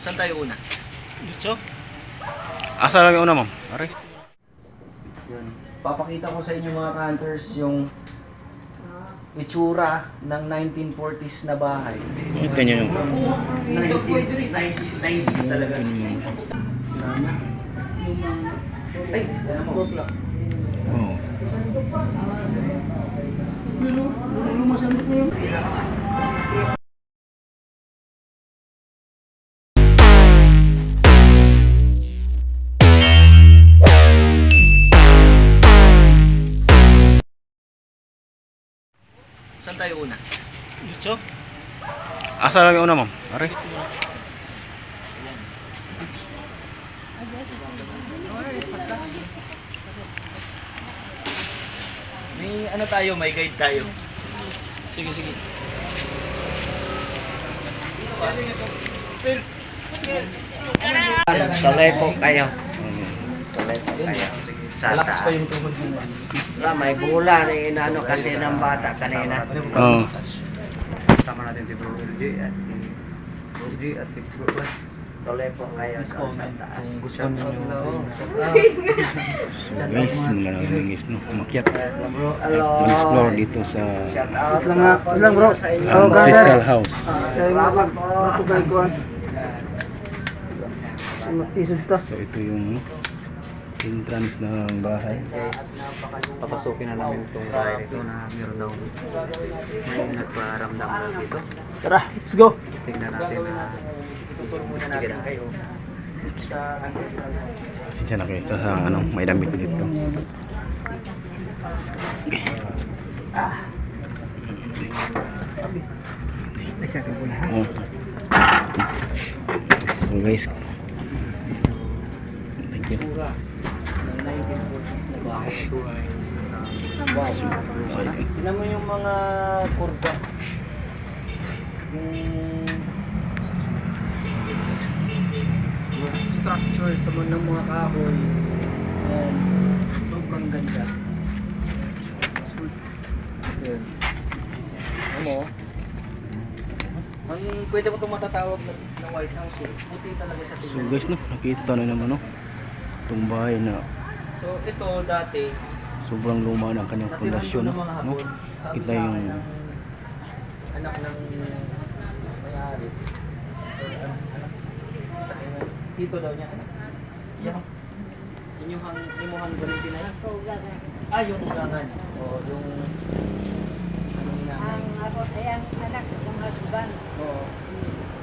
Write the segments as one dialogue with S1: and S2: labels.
S1: Saan tayo una?
S2: Dito?
S3: Asa lang yung una, ma'am? Pare.
S1: Yun. Papakita ko sa inyo mga hunters yung itsura ng 1940s na bahay.
S3: Ito nyo yung
S1: 90s talaga. Ay, ano mo?
S3: Oh.
S1: Saan tayo una?
S2: Dito?
S3: Asa lang yung una, ma'am? Pare.
S1: May ano tayo, may guide tayo.
S2: Sige, sige.
S4: Tuloy po kayo. Tuloy po kayo.
S1: Malakas pa yung tuhod mo.
S4: Wala, may bula na inano kasi ng bata kanina.
S3: Oo.
S4: Sama natin si Bro LG at si Bro G at si Bro Wes. Tuloy po kayo sa taas.
S1: Kung gusto niyo.
S3: So guys, mula na kami guys, no? Umakyat.
S4: Bro,
S3: Mag-explore dito sa
S4: shout out lang bro sa inyo.
S3: Crystal House.
S4: Salamat po.
S3: So ito yung entrance ng bahay.
S5: Guys, papasukin na namin itong bahay nito na meron daw may nagparamdam na dito.
S2: Tara, let's go!
S5: Tingnan natin na
S1: Tuturo muna natin kayo sa ancestral.
S3: Pasensya na kayo sa ano, may damit ko dito. Oh. So guys, thank you.
S1: Ng 1940s na bahay. Wow. Tingnan mo yung mga kurba. Yung structure sa mga ng mga kahoy. Yan. Sobrang ganda. Yan. Ano mo? Ang pwede mo itong matatawag na White House eh. Puti talaga sa
S3: So
S1: tingnan.
S3: guys, no, nakita na naman, no, itong bahay na
S1: So ito dati
S3: sobrang luma ng kanyang
S1: natiran
S3: pundasyon,
S1: ng
S3: no?
S1: mga
S3: No?
S1: hapon. Sabi
S3: Kita
S1: sa
S3: yung
S1: akin ng anak ng may-ari. So, anak. Tito daw niya. Anak. Yung inyuhang gulitin na yan. Ah, yung ulangan. O yung anong nanay.
S6: Ang ako ay ang anak ng husband.
S1: Oo.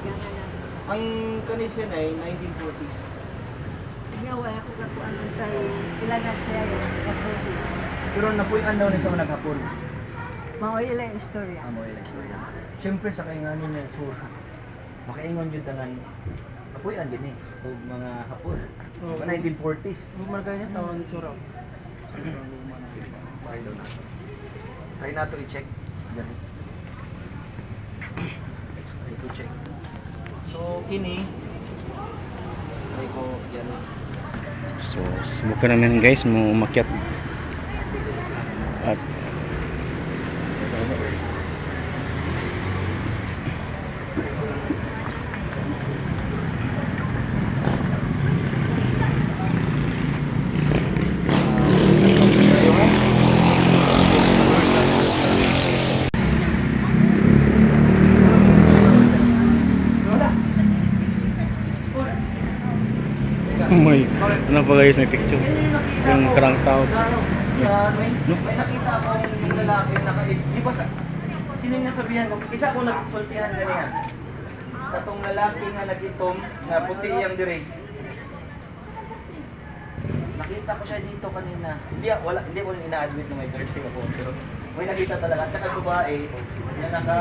S6: Ganun na.
S1: Ang kanisyon ay 1940s.
S6: Ginawa ako kako ano sa ilagan siya yung kaputi.
S1: Pero napuyan daw ni sa mga naghapon.
S6: Mga ila istorya.
S1: Amo ila istorya. Siyempre sa kainganin na tsura. Makaingon yun tangan. Napuyan din eh. O mga hapon. Mga 1940s.
S2: Bumarga niya, tawang tsura.
S1: Try daw natin. Try nato i-check. Ganun. Let's try to check. So, kini. Try ko yan.
S3: so subukan namin guys mo umakyat at may ano pa guys, may picture yung karang tao.
S1: May nakita akong lalaki di ba sino yung nasabihan ko? Isa ako nagsultihan ganyan. Katong lalaki nga nagitom na puti iyang dire. Nakita ko siya dito kanina. Hindi ko ina-admit na may third ako pero may nakita talaga. At saka babae na naka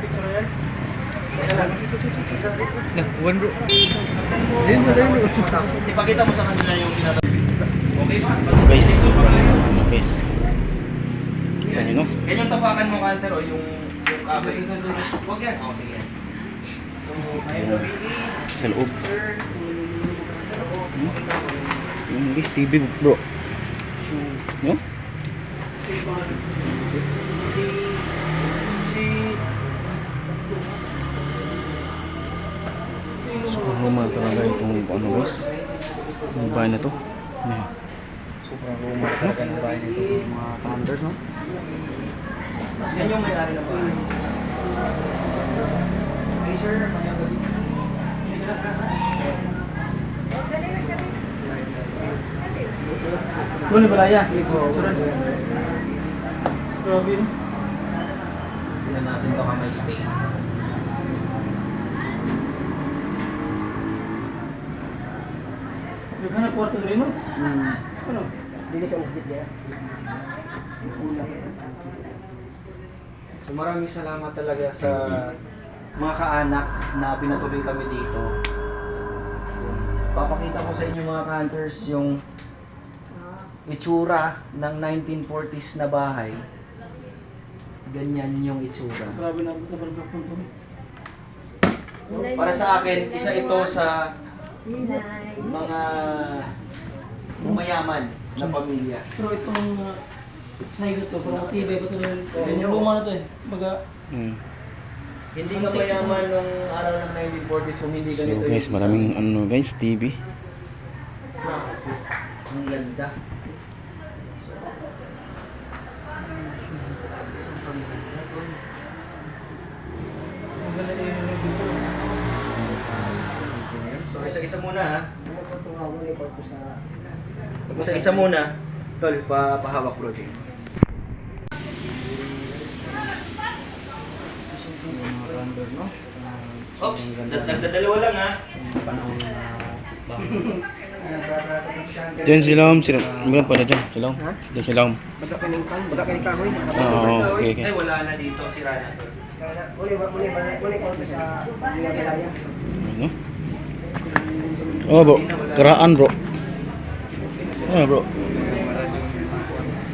S1: picture yan. Teka lang.
S2: One bro.
S1: Ipakita mo sa kanila yung tinatawag. Okay ba?
S3: Guys, sobrang ano guys. Kita nyo, no?
S1: Yan yung tapakan mo, Canter, o yung kabay. Huwag yan. Oo, sige. So, ayun gabi.
S3: Sa loob.
S1: Sir,
S3: Yung guys, TV bro. No?
S1: si
S3: luma talaga itong ano guys. Yung bahay na to. Ayan.
S5: Sobrang luma talaga ng bahay nito mga hunters, no?
S1: Yan yung may-ari ng bahay. Hey sir, mayang gabi.
S2: Boleh balaya. Surat. Grabe. no?
S1: Tingnan natin baka may stay.
S2: Gimana kwarto diri no? Ano?
S1: So maraming salamat talaga sa mga kaanak na pinatuloy kami dito. Papakita ko sa inyo mga hunters yung itsura ng 1940s na bahay. Ganyan yung itsura.
S2: Grabe na nabalbak punto.
S1: Para sa akin, isa ito sa
S6: Inay.
S1: mga mayaman na pamilya.
S2: Pero itong snake to, parang matibay pa ito.
S1: Ganyan.
S2: Yung luma na to eh. Baga,
S3: Hmm.
S1: Hindi ka mayaman nung araw ng 1940s kung hindi
S3: So
S1: ganito
S3: guys,
S1: yung
S3: maraming ano guys, TV.
S1: Ang ganda.
S2: ang ganda din yung dito.
S1: So isa-isa muna ha. Isa-isa muna. Tol, pahawak project.
S5: Yung mga hunters, no?
S1: Oops, nagdadalawa lang ha.
S5: Panahon na bahay.
S3: Diyan silom, silom pada dyan, silom. Diyan silom.
S4: Baga kining kahoy.
S3: Oo, okay, okay.
S1: Ay, wala na dito, sira na tol.
S4: Uli ko sa Himalaya.
S3: Ano? Oh bro, keraan bro. Ah bro.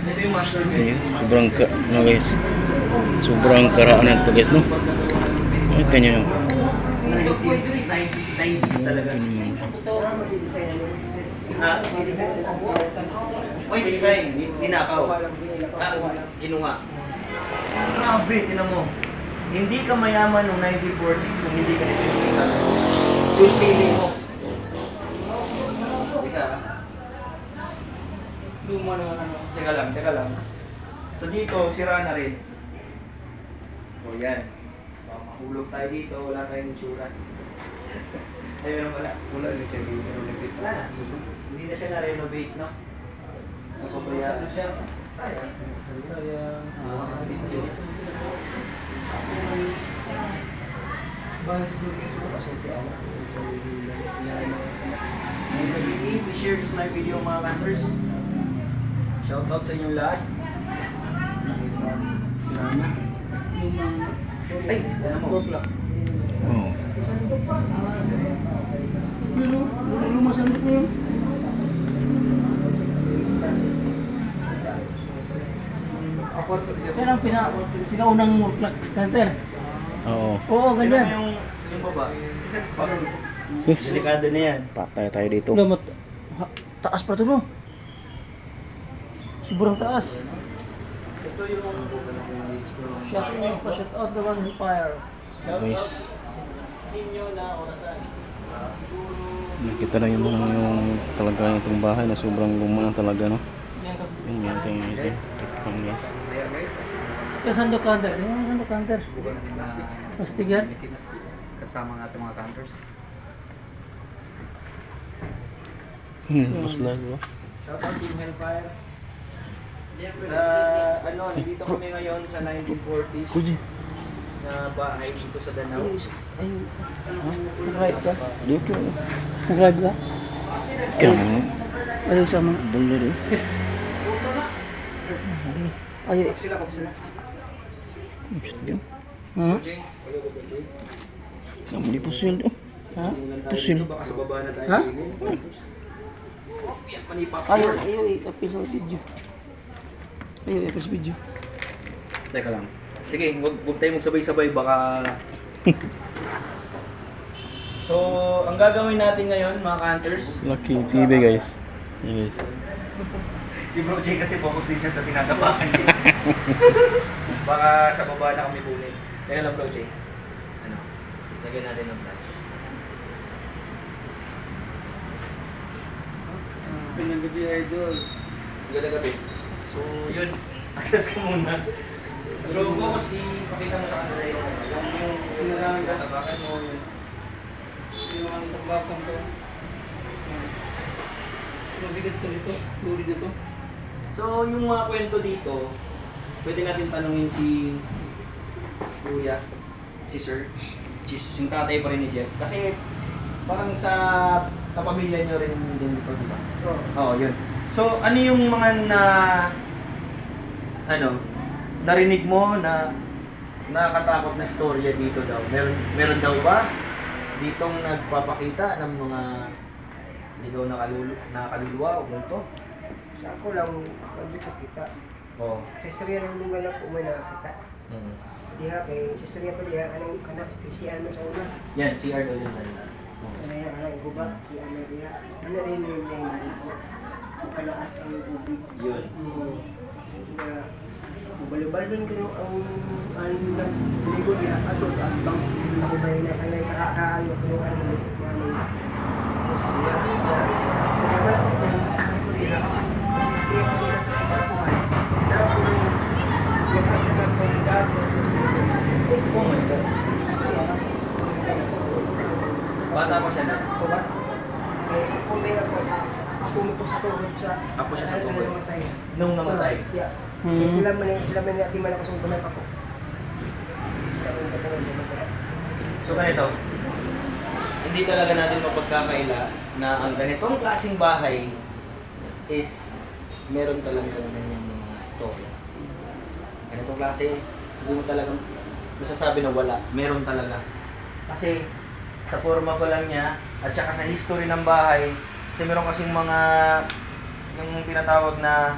S1: Ito yung master
S3: Ini
S1: bedroom.
S3: sobrang no guys. Sobrang karaan nito guys no. Ay tanyo nyo.
S1: 90s talaga. Ah, oy, design, ginakaw. Kinuha. Grabe, tinan mo. Hindi ka mayaman noong 1940s kung hindi ka nito yung isa. Yung ceiling mo. Teka,
S2: Luma na ano.
S1: teka lang. So dito, sira na rin. O yan. Baka mahulog tayo dito, wala tayong insurance. Ayun na pala.
S5: Wala din siya dito.
S1: Wala na. Hindi na siya na-renovate, no? Napabayaan na siya. Sayang. Please share this my video mga hunters. Shout out sa inyong lahat. Ay, ano mo?
S3: Oh.
S2: Luma sa loob na yun. Yan ang sinaunang canter.
S3: Oo.
S2: Oo,
S1: Tignan
S2: ganyan.
S1: mo yung baba.
S3: Sus.
S1: Delikado na yan.
S3: Patay tayo dito.
S2: Lamot. Taas pa ito no. Sobrang taas.
S1: Ito yung
S2: Shut out the one who fire.
S3: Guys,
S1: ninyo na orasan.
S3: nakita na yung talaga itong bahay na sobrang luma na talaga no. Yan yan yan. Tikpan yan.
S4: Ayan guys.
S2: Yung sandok counter. Yung sandok counter.
S4: Bukan natin plastic.
S2: Plastic yan.
S4: Kasama ng ating mga hunters.
S3: Mas lago.
S1: Shout out Team Hellfire. Sa nandito kami ngayon sa 1940s
S3: Kuji.
S1: na bahay dito sa Danau.
S2: Nag-ride ka?
S3: Dito.
S2: Nag-ride ka?
S3: Kamu.
S2: Ayaw sama.
S3: Boleh deh.
S2: Ayaw.
S4: Sila.
S2: Ha?
S1: Jay, wala ko ba Jay?
S3: Kamu di pusil tuh.
S2: Ha?
S3: Pusil.
S1: Baka sa baba na tayo.
S2: Ha?
S1: Yan, manipap.
S2: Ayaw. Ayaw. I-upload sa video. Ayaw. I-upload sa video.
S1: Teka lang. Sige, huwag tayo magsabay-sabay baka... So, ang gagawin natin ngayon mga hunters,
S3: Lucky TV guys. Yes.
S1: si Bro Jay kasi focus din siya sa tinatapakan niya. Baka sa baba na kami kunin. Teka lang Bro Jay. Lagyan natin ng flash.
S2: Pinagabi idol.
S1: Ganda gabi. So, yun. Akas ka muna. So, focus, ipakita mo sa kanila yung
S2: Kailangan ka.
S1: tabakan mo yun.
S2: Yung ang tambakang to. Mabigat to ito. Turi na to.
S1: So, yung mga kwento dito, pwede natin tanungin si Kuya, si Sir, yung tatay pa rin ni Jeff. Kasi parang sa kapamilya nyo rin din dito, di ba? Oo, yun. So, ano yung mga narinig mo na nakakatakot na storya dito daw? Meron daw ba ditong nagpapakita ng mga ligaw na kaluluwa o multo?
S7: Sa ako lang, hindi ko kita.
S1: Oo.
S7: Sa istorya ng lugar na po may nakakita.
S1: Mm.
S7: Diha kay sa istorya pa diha, anong kanak, kisiyan mo sa una.
S1: Yan, CR daw yun kanina.
S7: Ano yan, anong guba, si ano diha. Ano rin yung nalito. Ang kalaas ang tubig.
S1: Yun.
S7: Na, balubal din ko ang nagligo diha. Ato, ang bang, ako ba yun, ang nakakaayo ko yung ano, sa diha. Sa diha, ako diha. Kasi diha ko nila sa kabarkuhan. Dapat ko yung yakas sa kabarkuhan.
S1: Oh my God. Bata pa siya na.
S7: Ako ba? Ako may ako mo sa tuhod sa
S1: Ako siya sa tuhod.
S7: namatay.
S1: Nung namatay.
S7: Siya. Sila man natin man ako sa bunay pa ko. Sila man katulad ng mga.
S1: So ganito, hindi talaga natin mapagkakaila na ang ganitong klaseng bahay is meron talagang ganyan mga story. Ganitong klase, hindi mo talagang masasabi na wala. Meron talaga. Kasi sa forma ko lang niya at saka sa history ng bahay, kasi meron kasing mga yung tinatawag na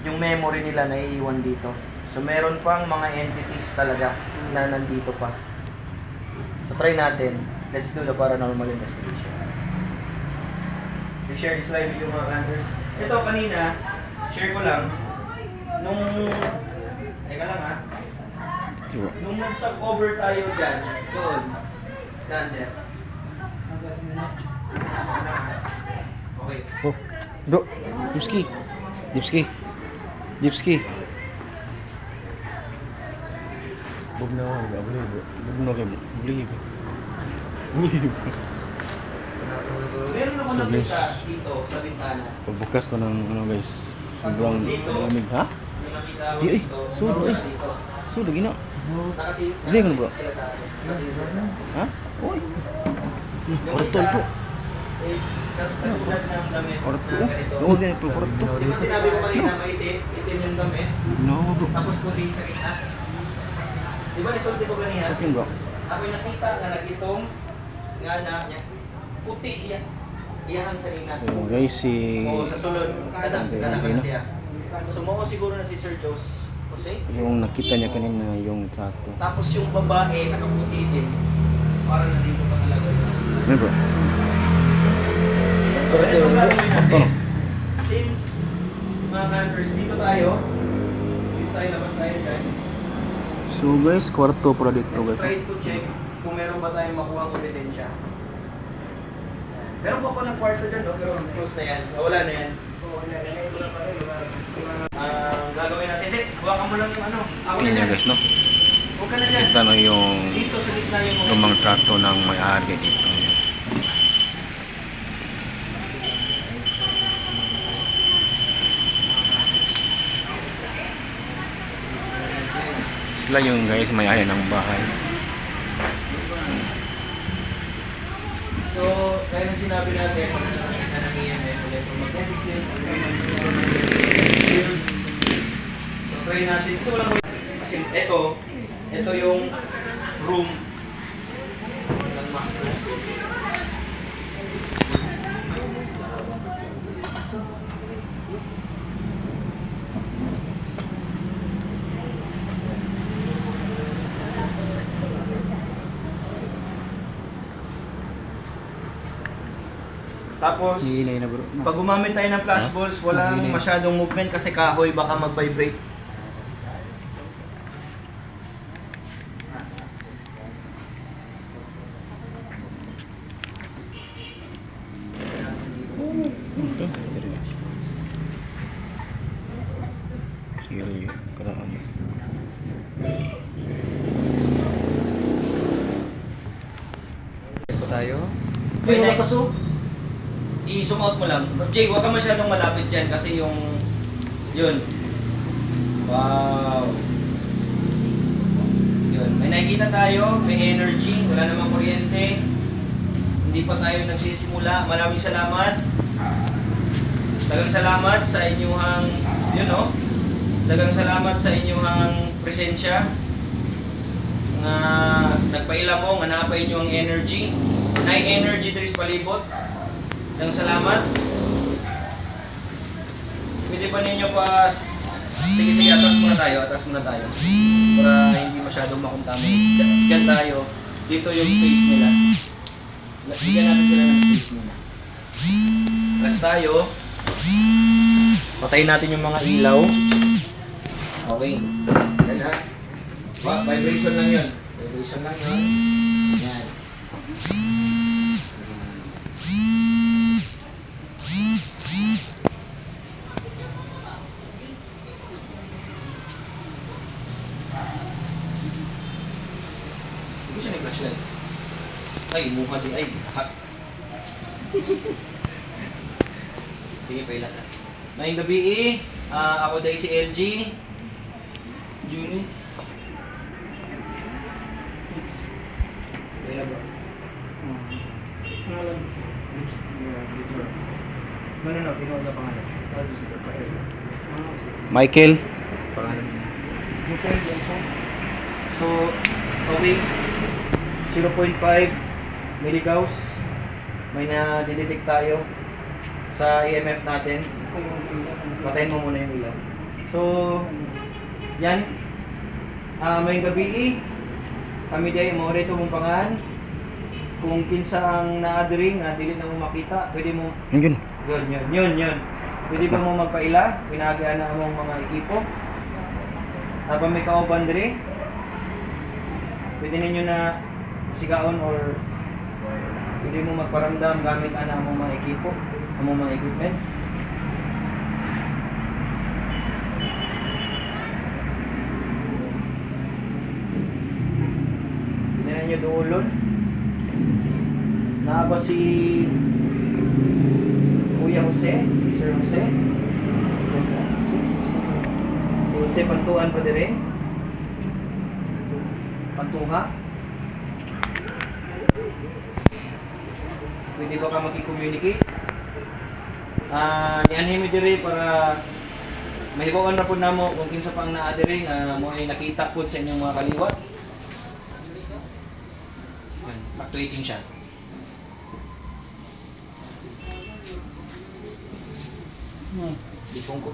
S1: yung memory nila na iiwan dito. So meron pang mga entities talaga na nandito pa. So try natin. Let's do the paranormal investigation. We share this live with you mga campers. Ito kanina, share ko lang. Nung, teka lang ha. Nung nag-stop over tayo dyan, doon, down there. Okay.
S3: Oh, bro, Dipski. Dipski. Dipski. Bugnaw, believe. Bugnaw kayo, believe. Believe.
S1: Meron ako
S3: So,
S1: nakita
S3: guys,
S1: dito sa bintana.
S3: Pagbukas ko ng ano guys, sobrang lamig, ha?
S1: May nakita ako
S3: Ay,
S1: dito.
S3: sudo,
S1: meron
S3: eh.
S1: na dito.
S3: So, lagi na.
S1: Nakatingin
S3: Hindi ko na, bro.
S1: sila sa akin. Nakatingin sila sa akin.
S3: Ha? Uy.
S1: Yung
S3: Kwarto
S1: isa
S3: po.
S1: is katulad ng damit
S3: Kwarto.
S1: na ganito.
S3: Oo, ganito, kwarto.
S1: Di ba sinabi ko kanina maitim? Itim yung damit.
S3: No, bro.
S1: Tapos puti sa gitna. Di ba nisulti ko kanina?
S3: Okay, bro.
S1: Ako'y nakita na nag-itong nga na puti yan. Iyahan sa nina.
S3: So, guys, si...
S1: O sa sulod, kanak
S3: Sino?
S1: na siya. Sumuko siguro na si Sir Jose.
S3: Yung nakita niya kanina yung trato.
S1: Tapos yung babae, nakaputi din. Parang nandito pa talaga.
S3: Ano, bro?
S1: So, ito ang gagawin
S3: Ito,
S1: natin.
S3: no?
S1: Since, mga campers, dito tayo. Dito tayo, labas tayo dyan.
S3: So, guys, kwarto pala dito,
S1: Let's
S3: guys.
S1: try to check kung meron ba tayong makuha ng ebidensya. Meron pa po ng kwarto dyan, no? Pero close na yan. Wala na yan. Gagawin natin. Hindi, huwag ka mo lang yung ano. Ako na
S3: Yun
S1: dyan.
S3: nga, guys, no?
S1: Huwag ka na dyan.
S3: Kita no yung
S1: Dito sa gitna yung mga...
S3: lumang trato ng may-ari dito. Sila yung guys may-ari ng bahay.
S1: So, kaya nang sinabi natin, na nangiyan eh, ulit kung mag-medicate, so, try natin. Kasi walang kasi ito yung room ng master's bedroom. Tapos,
S3: Hihinay na, bro.
S1: pag gumamit tayo ng flash balls, walang
S3: Hihinay.
S1: masyadong movement kasi kahoy baka mag-vibrate.
S3: Ito, ito rin.
S5: tayo.
S1: May nakaso? I-zoom out mo lang. Jay, huwag ka masyadong malapit dyan kasi yung... Yun. Wow. Yun. May nakikita tayo, may energy, wala namang kuryente. Hindi pa tayo nagsisimula. Maraming salamat. Dagang salamat sa inyong... Yun o. Dagang salamat sa inyong presensya. Nga nagpaila mo, nga napay inyo ang energy. Na-energy diri sa palibot. Dagang salamat. Pwede ba ninyo pa... Sige, atras muna tayo. Para hindi masyadong makuntamin. Diyan tayo. Dito yung space nila. Bigyan natin sila ng space nila. Atras tayo. Patayin natin yung mga ilaw. Okay. Yan ha. Vibration lang yun. Yan. Hindi siya nag-flashlight. Ay, mukha din. Ay, ha. Sige, pailan na. Ngayong gabi ako dahil si LG. Julie. Pailan ba? Pangalan. No. Kinuha na pangalan.
S3: Michael.
S1: Pangalan. So, okay. 0.5 milligauss. May na-detect tayo sa EMF natin. Patayin mo muna yung ilaw. So, yan. May gabi kami dahil mo rito mong pangan. Kung kinsa ang naadring na dili na mo makita, pwede mo
S3: Yun.
S1: yun. Pwede ba mo magpaila? Pinagaan na among mga ekipo. Habang may kauban diri, pwede ninyo na sigaon or pwede mo magparamdam gamit ana among mga ekipo, among mga equipments. Pwede na nyo duulon. Naaba si Kuya Jose, si Sir Jose. Si Jose Pantuan pa dire. Pantuha. Pwede ba ka makikommunicate? Nianhin mi dire para mahibawan na po namo kung kinsa pang naa dire nga mo ay nakita po sa inyong mga kaliwat. Actuating siya. Lipong ko.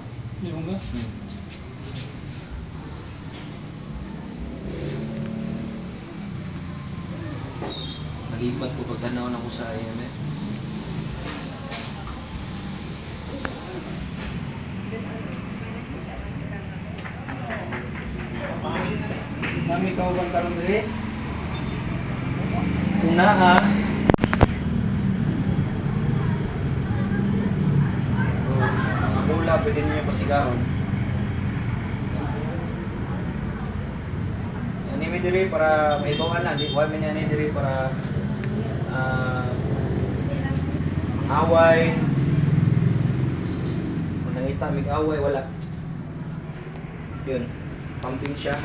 S1: Malipat ko pagtanaw na ko sa IMF. Mami kauban karon dire. Kung naa mula pwede niyo pasigaron. Anime dire para may bawal na, di wala man ni dire para away. Kung nangita mig away wala. Yun, pumping siya.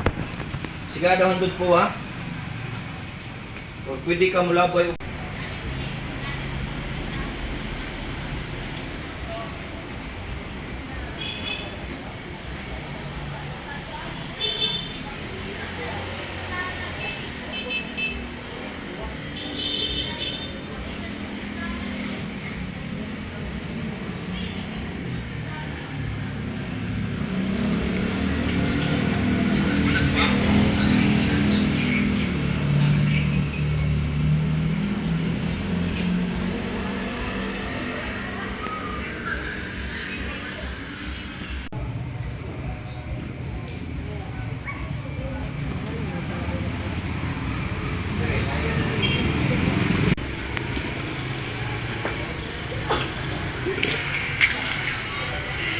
S1: Sigado handod po ha. O pwede ka mulaboy.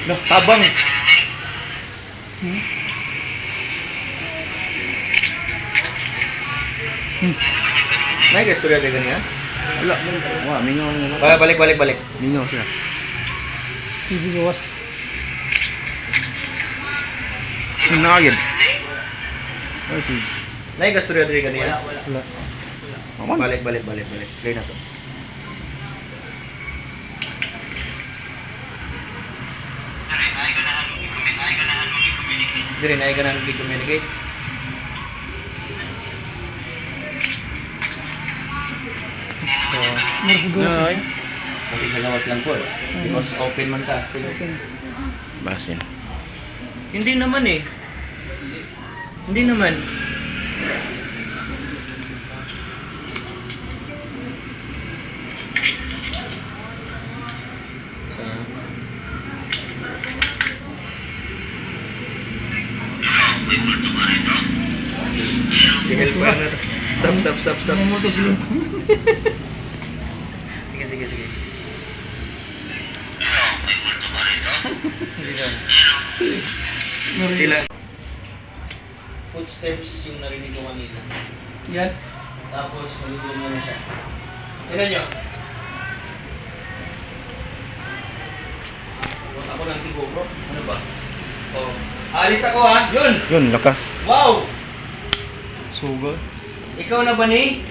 S1: Noh, tabang. May kasturya ka ganyan?
S3: Wala. Wala, mingaw na.
S1: Balik.
S3: Mingaw sila.
S2: Sige, gawas.
S3: Nagagad. Ay, sige.
S1: Naigasturyo diri kanina.
S2: Wala.
S3: Aman.
S1: Balik. Play na to. Diri na ganahan i-communicate.
S3: Ay.
S1: Kasi sa gawas lang po. Because open man ka.
S3: Basin.
S1: Hindi naman eh. Hindi naman. Si helper na to. Stop.
S2: Namutos yung...
S1: Sige. Sila. Footsteps yung narinig ko kanina.
S2: Yan.
S1: Tapos, nalulungan na siya. Tignan nyo. Ako lang siguro. Ano ba? Oh. Alis ako ha. Yun!
S3: Yun, lakas.
S1: Wow!
S3: Suga.
S1: Ikaw na ba ni?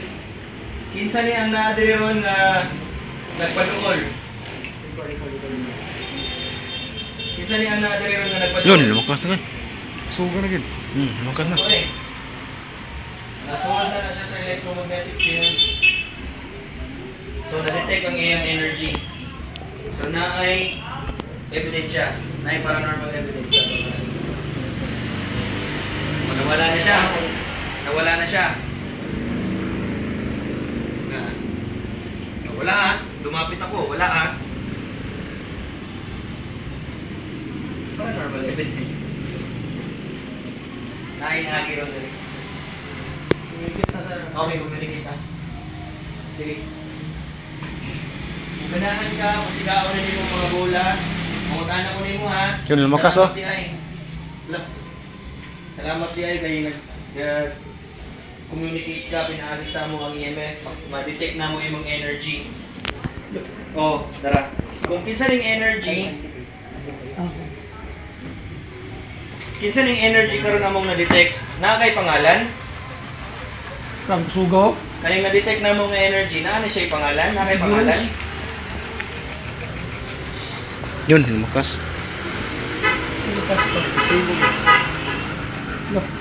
S1: Kinsa ni ang naadiri ron na nagpaduol? Kinsa ni ang naadiri ron na nagpaduol?
S3: Yun, lumakas na kan. Suga na gid. Lumakas na.
S1: Okay. Nasuwad na siya sa electromagnetic field. So, na-detect ang iyang energy. So, naay evidence siya. Naay paranormal evidence siya. Nawala na siya. Nawala ha. Lumapit ako. Wala ha. Paranormal evidence. Nainagi ron dali. Okay, communicate ha. Sige. Ganahan ka, masigaw na din mo mga bola. Mga ko din mo ha.
S3: Yun, lumakas, oh.
S1: Salamat di ay. Salamat di ay kayo communicate ka, pinaalisa mo ang EMF, ma-detect na mo yung energy. Oh, tara. Kung kinsa ning energy, kinsa ning energy karon among na-detect, na kay pangalan?
S2: Kang sugaw.
S1: Kaning na-detect na mo nga energy, na ano siya yung pangalan? Na kay pangalan?
S3: Yun, lumakas.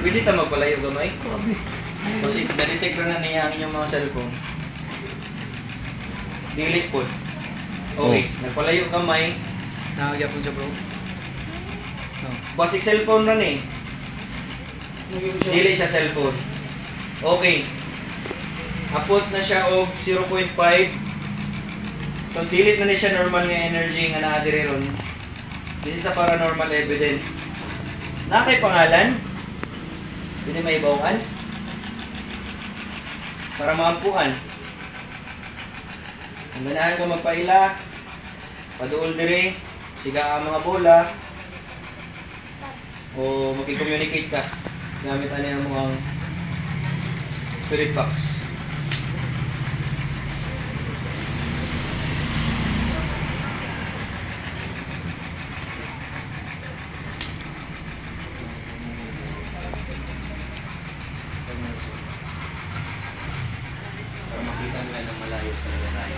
S1: Pwede ta magpalayo gamay? Kasi na-detect na niya ang inyong mga cellphone. Delete po. Okay, nagpalayo gamay.
S5: Nakagapon siya bro.
S1: Basic cellphone na ni. Dili siya cellphone. Okay. Apot na siya og 0.5. So delete na ni siya normal nga energy nga naa diri ron. This is a paranormal evidence. Na kay pangalan? Pwede may ibawan? Para maampuan. Ang ganahan ko magpaila, paduol diri, siga ang mga bola, o makikommunicate ka gamit ano mo ang spirit box. Para makita nila ng malayo talaga tayo.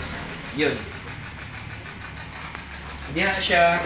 S1: Yun. Diyan siya